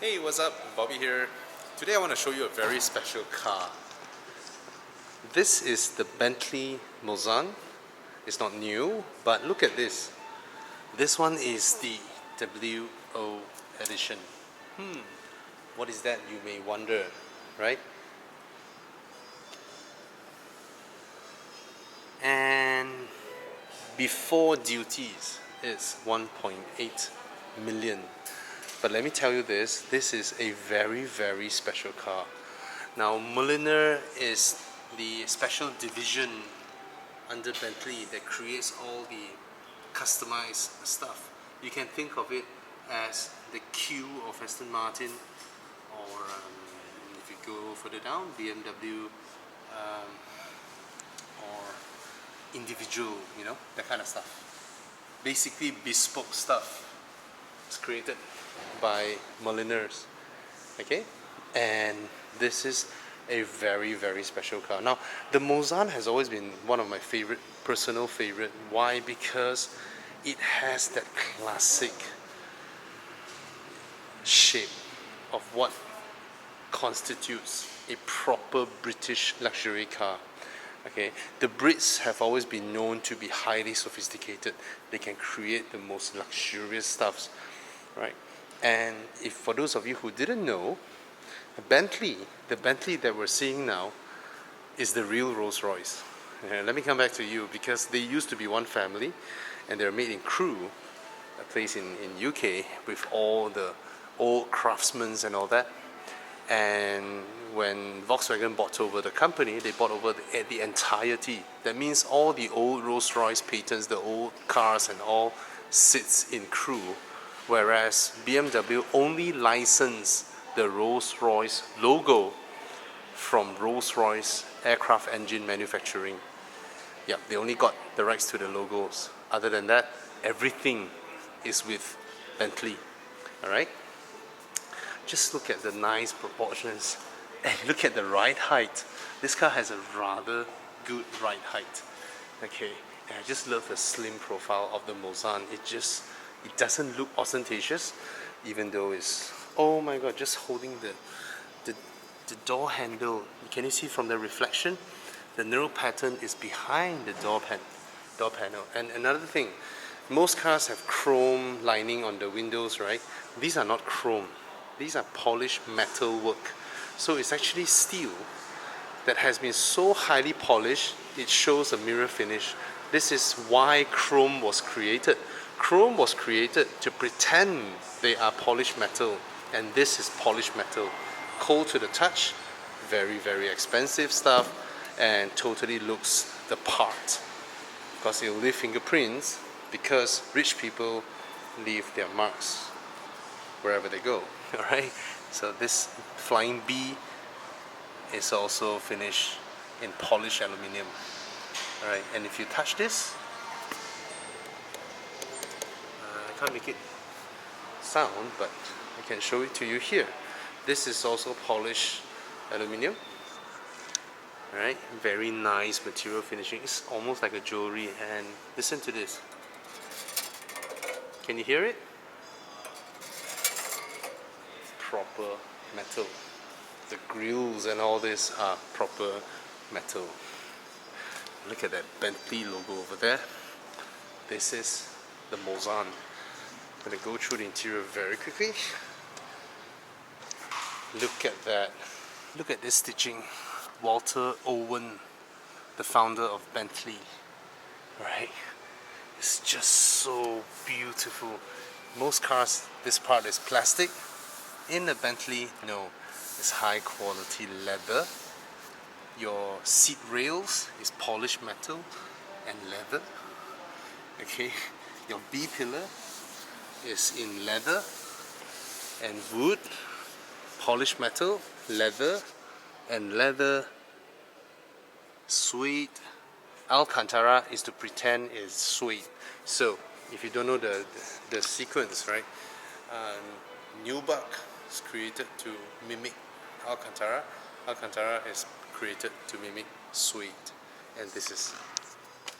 Hey, what's up? Bobby here. Today I want to show you a very special car. This is the Bentley Mulsanne. It's not new, but look at this. This one is the WO edition. What is that, you may wonder, right? And before duties, it's 1.8 million. But let me tell you this is a very, very special car. Now, Mulliner is the special division under Bentley that creates all the customized stuff. You can think of it as the Q of Aston Martin, or if you go further down, BMW, or individual, that kind of stuff. Basically, bespoke stuff. It's created by Mulliners, okay? And this is a very, very special car. Now, the Mulsanne has always been one of my personal favorite. Why? Because it has that classic shape of what constitutes a proper British luxury car. Okay, the Brits have always been known to be highly sophisticated. They can create the most luxurious stuffs, right? And if for those of you who didn't know, the Bentley that we're seeing now is the real Rolls-Royce. Let me come back to you, because they used to be one family, and they're made in Crewe, a place in UK with all the old craftsmen and all that. And when Volkswagen bought over the company, they bought over the entirety. That means all the old Rolls-Royce patents, the old cars and all sits in Crewe, whereas BMW only licensed the Rolls-Royce logo from Rolls-Royce aircraft engine manufacturing. Yeah, they only got the rights to the logos. Other than that, everything is with Bentley. All right? Just look at the nice proportions and look at the ride height. This car has a rather good ride height. Okay, and I just love the slim profile of the Mulsanne. It doesn't look ostentatious, even though it's, oh my god, just holding the door handle. Can you see from the reflection? The narrow pattern is behind the door panel. And another thing, most cars have chrome lining on the windows, right? These are not chrome. These are polished metal work. So it's actually steel that has been so highly polished, it shows a mirror finish. This is why chrome was created. Chrome was created to pretend they are polished metal, and this is polished metal. Cold to the touch, very, very expensive stuff, and totally looks the part. Because it will leave fingerprints, because rich people leave their marks wherever they go. Alright, so this Flying B is also finished in polished aluminium. Alright, and if you touch this, I can't make it sound, but I can show it to you here. This is also polished aluminium. Alright, very nice material finishing. It's almost like a jewelry. And listen to this. Can you hear it? Proper metal. The grills and all this are proper metal. Look at that Bentley logo over there. This is the Mulsanne. I'm going to go through the interior very quickly. Look at that. Look at this stitching. Walter Owen, the founder of Bentley. Right? It's just so beautiful. Most cars, this part is plastic. In the Bentley, no, it's high quality leather. Your seat rails is polished metal and leather. Okay, your B pillar is in leather and wood, polished metal, leather, and leather suede. Alcantara is to pretend is suede. So if you don't know the sequence, right? Nubuck is created to mimic Alcantara. Alcantara is created to mimic suede, and this is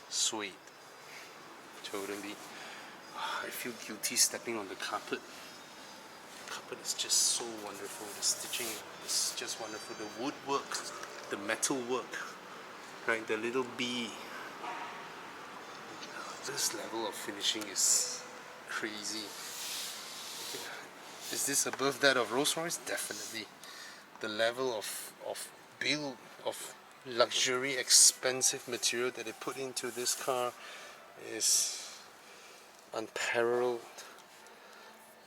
suede. Totally. I feel guilty stepping on the carpet. but it's just so wonderful. The stitching is just wonderful. The woodwork, the metal work, right? The little bee. This level of finishing is crazy. Is this above that of Rolls-Royce? Definitely. The level of build, of luxury, expensive material that they put into this car is unparalleled.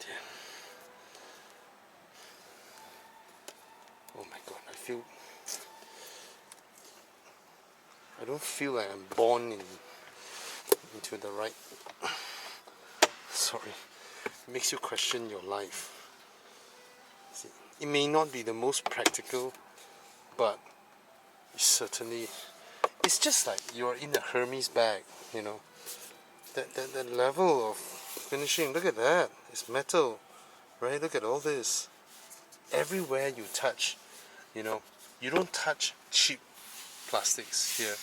Damn. Oh my god, I don't feel like I'm born into the right. Sorry. It makes you question your life. See, it may not be the most practical, but it's just like you're in a Hermes bag, you know. That level of finishing, look at that. It's metal, right? Look at all this. Everywhere you touch, you know, you don't touch cheap plastics here.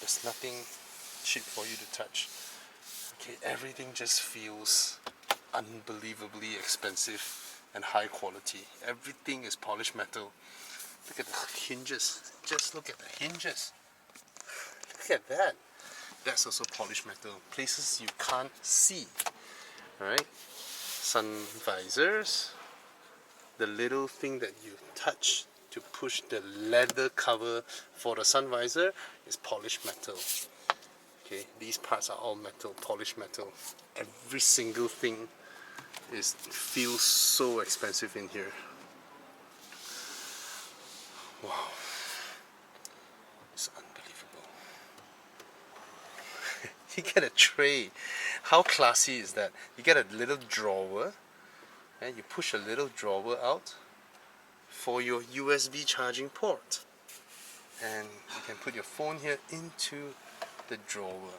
There's nothing cheap for you to touch. Okay, everything just feels unbelievably expensive and high quality. Everything is polished metal. Look at the hinges. Just look at the hinges. Look at that. That's also polished metal. Places you can't see. Alright? Sun visors. The little thing that you touch to push the leather cover for the sun visor is polished metal. Okay, these parts are all metal, polished metal. Every single thing feels so expensive in here. Wow, it's unbelievable. You get a tray. How classy is that? You get a little drawer, and you push a little drawer out for your USB charging port, and you can put your phone here into the drawer.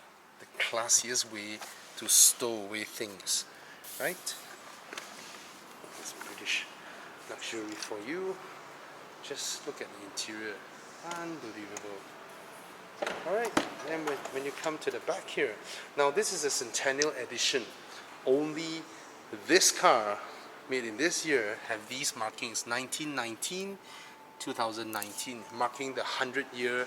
The classiest way to stow away things, right? It's British luxury for you. Just look at the interior. Unbelievable. Alright, then when you come to the back here, now this is a Centennial Edition. Only this car, made in this year, have these markings: 1919, 2019, marking the 100-year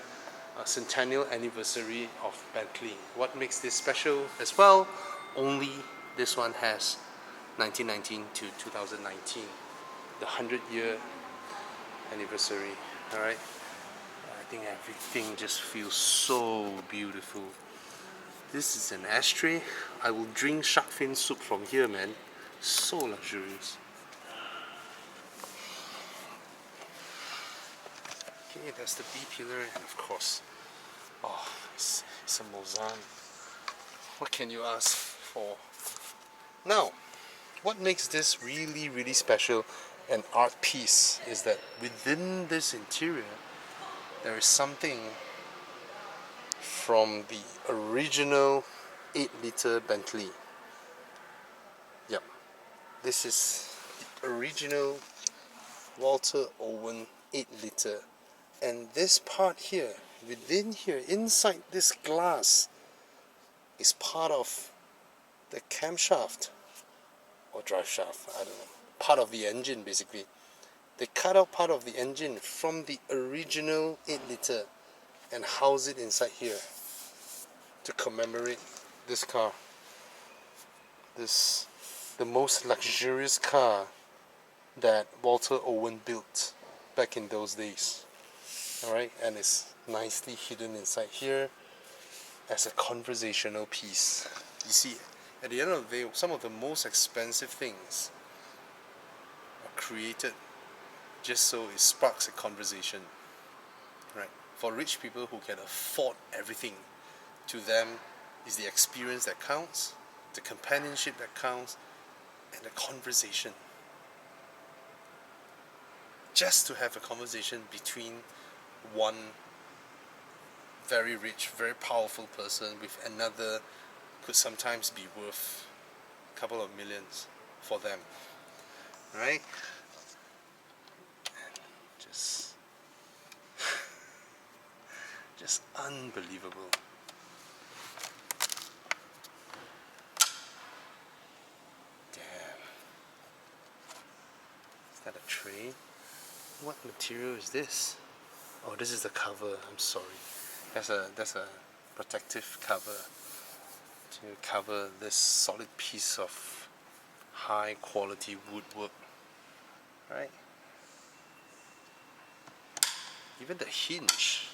centennial anniversary of Bentley. What makes this special as well? Only this one has 1919 to 2019, the 100-year anniversary. Alright, I think everything just feels so beautiful. This is an ashtray. I will drink shark fin soup from here, man. So luxurious. Okay, that's the B pillar, and of course, oh, it's a Mulsanne. What can you ask for? Now, what makes this really, really special an art piece is that within this interior, there is something from the original 8-liter Bentley. Yep, this is the original Walter Owen 8-liter. And this part here, within here, inside this glass, is part of the camshaft or drive shaft, I don't know, part of the engine basically. They cut out part of the engine from the original 8-liter and house it inside here to commemorate this car. The most luxurious car that Walter Owen built back in those days. Alright, and it's nicely hidden inside here as a conversational piece. You see, at the end of the day, some of the most expensive things are created just so it sparks a conversation. Right? For rich people who can afford everything, to them is the experience that counts, the companionship that counts, and the conversation. Just to have a conversation between one very rich, very powerful person with another could sometimes be worth a couple of millions for them, right? Just unbelievable. Damn. Is that a tray? What material is this? Oh, this is the cover. I'm sorry. That's a protective cover to cover this solid piece of high quality woodwork. Right? Even the hinge.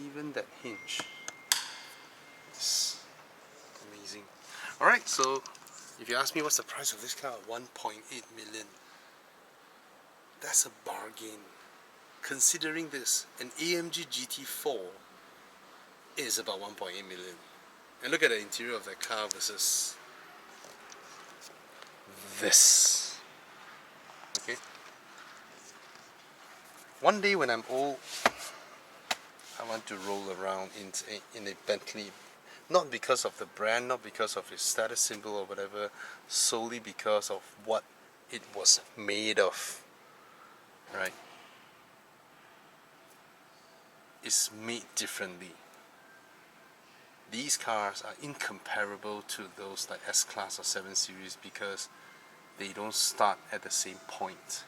Even that hinge. It's amazing. Alright, so if you ask me what's the price of this car, 1.8 million. That's a bargain. Considering this, an AMG GT4 is about 1.8 million. And look at the interior of that car versus this. Okay? One day when I'm old, I want to roll around in a Bentley. Not because of the brand, not because of its status symbol or whatever, solely because of what it was made of. Right? It's made differently. These cars are incomparable to those like S-Class or 7 Series because they don't start at the same point.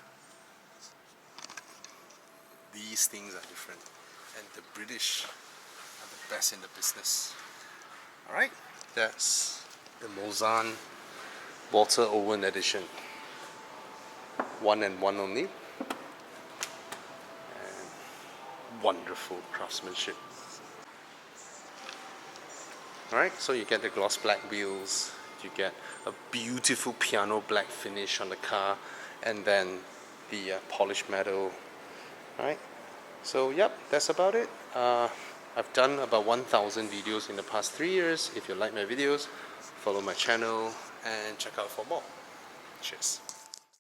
These things are different, and the British are the best in the business. Alright, that's the Mulsanne Walter Owen edition. 1 and 1 only. And wonderful craftsmanship. Alright, so you get the gloss black wheels, you get a beautiful piano black finish on the car, and then the polished metal. Alright, so yep, that's about it. I've done about 1,000 videos in the past 3 years. If you like my videos, follow my channel and check out for more. Cheers.